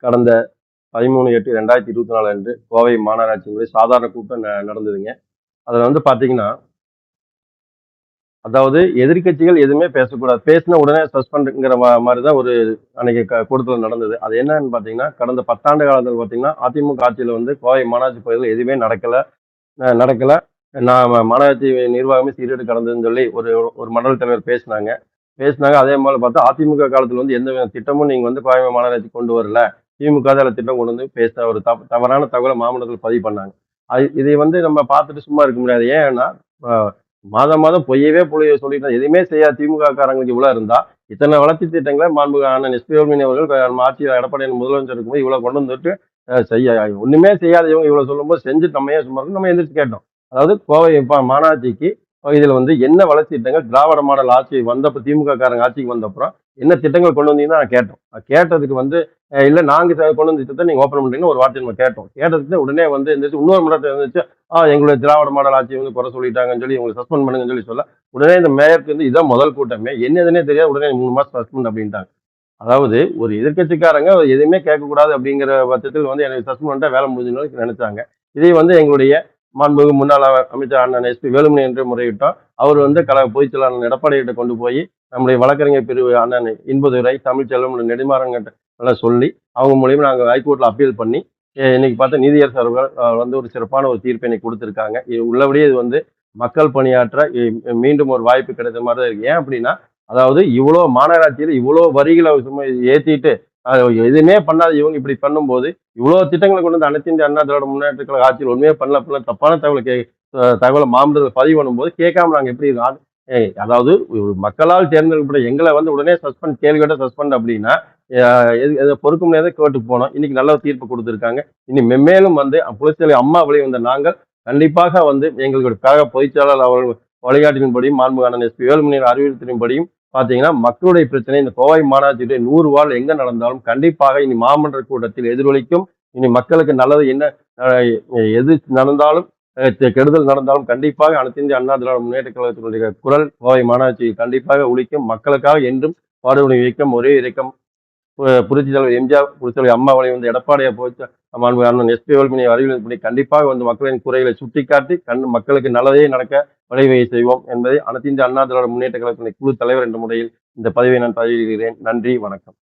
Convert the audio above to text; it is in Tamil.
கடந்த 13/8/2024 அன்று கோவை மாநகராட்சியினுடைய சாதாரண கூட்டம் நடந்ததுங்க. அதுல வந்து பாத்தீங்கன்னா, அதாவது எதிர்க்கட்சிகள் எதுவுமே பேசக்கூடாது. பேசின உடனே சஸ்பெண்ட்ங்கிற மாதிரிதான் ஒரு அன்னைக்கு கூட்டத்தில் நடந்தது. அது என்னன்னு பாத்தீங்கன்னா, கடந்த 10 ஆண்டு காலத்தில் பாத்தீங்கன்னா அதிமுக ஆட்சியில வந்து கோவை மாநகராட்சி பகுதியில் எதுவுமே நடக்கல. நான் மாநகராட்சி நிர்வாகமே சீரழிந்து கடந்ததுன்னு சொல்லி ஒரு ஒரு மண்டல தலைவர் பேசினாங்க. அதே மாதிரி பார்த்தா அதிமுக காலத்துல வந்து எந்த திட்டமும் நீங்க வந்து கோவை மாநகராட்சி கொண்டு வரல. திமுக தான் அதுல திட்டம் கொண்டு வந்து ஒரு தவறான தகவலை மாமன்றத்தில் பதிவு பண்ணாங்க. இதை வந்து நம்ம பார்த்துட்டு சும்மா இருக்க முடியாது. ஏன்னா மாதம் மாதம் பொய்யவே சொல்லிட்டு எதுவுமே செய்யாத திமுக காரங்களுக்கு இவ்வளவு இருந்தா இத்தனை வளர்ச்சி திட்டங்களை மாண்புமிகு அண்ணன் எஸ்பி வேலுமணி அவர்கள் நம்ம ஆட்சியில் எடப்பாடி முதலமைச்சர் இருக்கும்போது இவ்வளவு கொண்டு வந்துட்டு செய்ய ஒண்ணுமே செய்யாத இவங்க இவ்வளவு சொல்லும்போது செஞ்சு நம்ம ஏன் சும்மா நம்ம எந்திரிச்சு கேட்டோம். அதாவது கோவை மாநகராட்சிக்கு இதுல வந்து என்ன வளர்ச்சி திட்டங்கள் திராவிட மாடல் ஆட்சி வந்தப்ப திமுக காரங்க ஆட்சிக்கு வந்தப்புறம் என்ன திட்டங்கள் கொண்டு வந்தீங்கன்னா நான் கேட்டோம். கேட்டதுக்கு வந்து இல்ல நாங்க கொண்டு வந்த திட்டத்தை நீங்க ஓப்பன் பண்றீங்கன்னு ஒரு வார்த்தை நம்ம கேட்டோம். கேட்டதுக்கு உடனே வந்து இருந்துச்சு இன்னொரு மன்றத்தில் இருந்துச்சு எங்களுடைய திராவிட மாடல் ஆட்சி வந்து குறை சொல்லிட்டாங்கன்னு சொல்லி உங்களுக்கு சஸ்பெண்ட் பண்ணுங்கன்னு சொல்லி சொல்ல உடனே இந்த மேயருக்கு வந்து இதான் முதல் கூட்டமே என்னதுன்னே தெரியாது உடனே 3 மாசம் சஸ்பெண்ட் அப்படின்ட்டாங்க. அதாவது ஒரு எதிர்கட்சிக்காரங்க எதுவுமே கேட்கக்கூடாது அப்படிங்கிற பட்சத்தில் வந்து எனக்கு சஸ்பெண்ட் பண்ணிட்டா வேலை முடிஞ்சுன்னு நினைச்சாங்க. இதை வந்து எங்களுடைய மாண்புமிகு முன்னாள் அமைச்சர் அண்ணன் எஸ்பி வேலுமணி என்று முறையிட்டோம். அவர் வந்து பொதுச் செயலாளர் எடப்பாடி கிட்ட கொண்டு போய் நம்முடைய வழக்கறிஞர் பிரிவு அண்ணன் இன்பதுரை தமிழ்ச்செல்வம் நெடுமாறங்கிட்ட சொல்லி அவங்க மூலியமா நாங்கள் ஹைகோர்ட்ல அப்பீல் பண்ணி இன்னைக்கு பார்த்தா நீதியரசர் அவர்கள் வந்து ஒரு சிறப்பான ஒரு தீர்ப்பை இன்னைக்கு கொடுத்திருக்காங்க. இது உள்ளபடியே இது வந்து மக்கள் பணியாற்ற மீண்டும் ஒரு வாய்ப்பு கிடைத்த மாதிரி தான் இருக்கு. ஏன் அப்படின்னா அதாவது இவ்வளவு மாநகராட்சியில் இவ்வளவு வரிகளை சும்மா ஏத்திட்டு எதுவுமே பண்ணாத இவங்க இப்படி பண்ணும்போது இவ்வளவு திட்டங்களை கொண்டு வந்து அனைத்து இந்திய அண்ணா திராவிட முன்னேற்ற கழக ஆட்சியில் ஒண்ணுமே பண்ணல தப்பான தகவலை மாமன்றத்தில் பதிவு பண்ணும்போது கேட்காம நாங்க எப்படி இருக்கோம். அதாவது மக்களால் தேர்ந்தெடுக்கப்பட்ட எங்களை வந்து உடனே சஸ்பெண்ட் கேள்வியோட சஸ்பெண்ட் அப்படின்னா பொறுக்க முடியாத கோர்ட்டுக்கு போனோம். இன்னைக்கு நல்ல தீர்ப்பு கொடுத்திருக்காங்க. இனி மென்மேலும் வந்து புரட்சியாளி அம்மா வழி வந்த நாங்கள் கண்டிப்பாக வந்து எங்களுடைய கழக பொதுச்செயலாளர் அவர்கள் வழிகாட்டின்படியும் மாண்புமிகு அண்ணன் எஸ்பி வேலுமணி அறிவுறுத்தின்படியும் பாத்தீங்கன்னா மக்களுடைய பிரச்சனை இந்த கோவை மாநகராட்சியுடைய 100 வாழ் எங்க நடந்தாலும் கண்டிப்பாக இனி மாமன்ற கூட்டத்தில் எதிரொலிக்கும். இனி மக்களுக்கு நல்லது என்ன எது நடந்தாலும் கெடுதல் நடந்தாலும் கண்டிப்பாக அனைத்து இந்திய அண்ணா திராவிட முன்னேற்ற கழகத்தினுடைய குரல் கோவை மாநகராட்சி கண்டிப்பாக ஒழிக்கும். மக்களுக்காக என்றும் பாடுபடும் இயக்கம் ஒரே இயக்கம் புரட்சி தலைவர் எம்ஜிஆர் புரட்சி தலைவர் அம்மா வழி வந்து எடப்பாடியை போச்சு அண்ணன் எஸ்பி வேலுமணி அறிவியல் கண்டிப்பாக வந்து மக்களின் குறைகளை சுட்டிக்காட்டி மக்களுக்கு நல்லதே நடக்க வழிவகை செய்வோம் என்பதை அனைத்து இந்திய அண்ணா திராவிட முன்னேற்ற கழகத்தினுடைய குழு தலைவர் என்ற முறையில் இந்த பதிவை நான் பதிவிடுகிறேன். நன்றி, வணக்கம்.